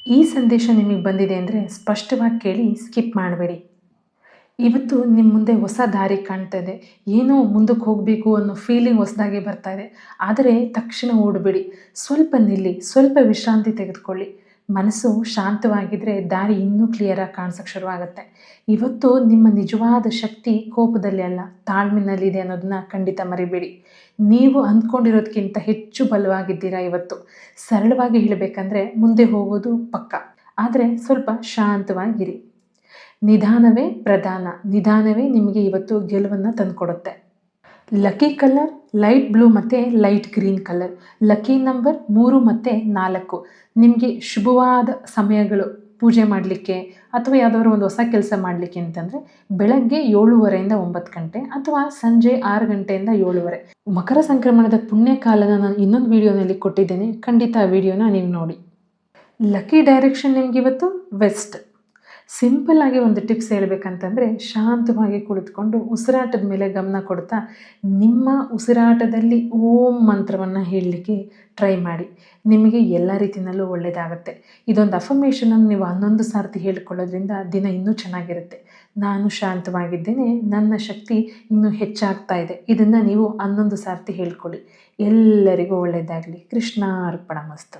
ಈ ಸಂದೇಶ ನಿಮಗೆ ಬಂದಿದೆ ಅಂದರೆ ಸ್ಪಷ್ಟವಾಗಿ ಕೇಳಿ, ಸ್ಕಿಪ್ ಮಾಡಬೇಡಿ. ಇವತ್ತು ನಿಮ್ಮ ಮುಂದೆ ಹೊಸ ದಾರಿ ಕಾಣ್ತಾ ಇದೆ. ಏನೋ ಮುಂದಕ್ಕೆ ಹೋಗಬೇಕು ಅನ್ನೋ ಫೀಲಿಂಗ್ ಹೊಸದಾಗಿ ಬರ್ತಾ ಇದೆ. ಆದರೆ ತಕ್ಷಣ ಓಡಬೇಡಿ. ಸ್ವಲ್ಪ ನಿಲ್ಲಿ, ಸ್ವಲ್ಪ ವಿಶ್ರಾಂತಿ ತೆಗೆದುಕೊಳ್ಳಿ. ಮನಸ್ಸು ಶಾಂತವಾಗಿದ್ದರೆ ದಾರಿ ಇನ್ನೂ ಕ್ಲಿಯರಾಗಿ ಕಾಣಿಸೋಕ್ಕೆ ಶುರುವಾಗುತ್ತೆ. ಇವತ್ತು ನಿಮ್ಮ ನಿಜವಾದ ಶಕ್ತಿ ಕೋಪದಲ್ಲಿ ಅಲ್ಲ, ತಾಳ್ಮೆನಲ್ಲಿದೆ ಅನ್ನೋದನ್ನ ಖಂಡಿತ ಮರಿಬೇಡಿ. ನೀವು ಅಂದ್ಕೊಂಡಿರೋದಕ್ಕಿಂತ ಹೆಚ್ಚು ಬಲವಾಗಿದ್ದೀರಾ. ಇವತ್ತು ಸರಳವಾಗಿ ಹೇಳಬೇಕಂದ್ರೆ ಮುಂದೆ ಹೋಗೋದು ಪಕ್ಕ, ಆದರೆ ಸ್ವಲ್ಪ ಶಾಂತವಾಗಿರಿ. ನಿಧಾನವೇ ಪ್ರಧಾನ. ನಿಧಾನವೇ ನಿಮಗೆ ಇವತ್ತು ಗೆಲುವನ್ನು ತಂದುಕೊಡುತ್ತೆ. ಲಕ್ಕಿ ಕಲರ್ ಲೈಟ್ ಬ್ಲೂ ಮತ್ತು light green colour. Lucky number 3 ಮತ್ತು 4. ನಿಮಗೆ ಶುಭವಾದ ಸಮಯಗಳು ಪೂಜೆ ಮಾಡಲಿಕ್ಕೆ ಅಥವಾ ಯಾವುದಾದ್ರು ಒಂದು ಹೊಸ ಕೆಲಸ ಮಾಡಲಿಕ್ಕೆ ಅಂತಂದರೆ ಬೆಳಗ್ಗೆ 7:30 9 ಗಂಟೆ ಅಥವಾ ಸಂಜೆ 6 ಗಂಟೆಯಿಂದ 7:30. ಮಕರ ಸಂಕ್ರಮಣದ ಪುಣ್ಯ ಕಾಲನ ನಾನು ಇನ್ನೊಂದು ವಿಡಿಯೋನಲ್ಲಿ ಕೊಟ್ಟಿದ್ದೇನೆ, ಖಂಡಿತ ಆ ವಿಡಿಯೋನ ನೀವು ನೋಡಿ. ಲಕ್ಕಿ ಡೈರೆಕ್ಷನ್ ನಿಮ್ಗೆ ಇವತ್ತು ವೆಸ್ಟ್. ಸಿಂಪಲ್ ಆಗಿ ಒಂದು ಟಿಪ್ಸ್ ಹೇಳಬೇಕಂತಂದರೆ, ಶಾಂತವಾಗಿ ಕುಳಿತುಕೊಂಡು ಉಸಿರಾಟದ ಮೇಲೆ ಗಮನ ಕೊಡ್ತಾ ನಿಮ್ಮ ಉಸಿರಾಟದಲ್ಲಿ ಓಂ ಮಂತ್ರವನ್ನು ಹೇಳಲಿಕ್ಕೆ ಟ್ರೈ ಮಾಡಿ. ನಿಮಗೆ ಎಲ್ಲ ರೀತಿಯಲ್ಲೂ ಒಳ್ಳೆಯದಾಗುತ್ತೆ. ಇದೊಂದು ಅಫರ್ಮೇಷನನ್ನು ನೀವು 11 ಸಾರ್ತಿ ಹೇಳಿಕೊಳ್ಳೋದ್ರಿಂದ ದಿನ ಇನ್ನೂ ಚೆನ್ನಾಗಿರುತ್ತೆ. ನಾನು ಶಾಂತವಾಗಿದ್ದೇನೆ, ನನ್ನ ಶಕ್ತಿ ಇನ್ನೂ ಹೆಚ್ಚಾಗ್ತಾ ಇದೆ. ಇದನ್ನು ನೀವು 11 ಸಾರ್ತಿ ಹೇಳ್ಕೊಳ್ಳಿ. ಎಲ್ಲರಿಗೂ ಒಳ್ಳೆಯದಾಗಲಿ. ಕೃಷ್ಣ ಅರ್ಪಣಮಸ್ತು.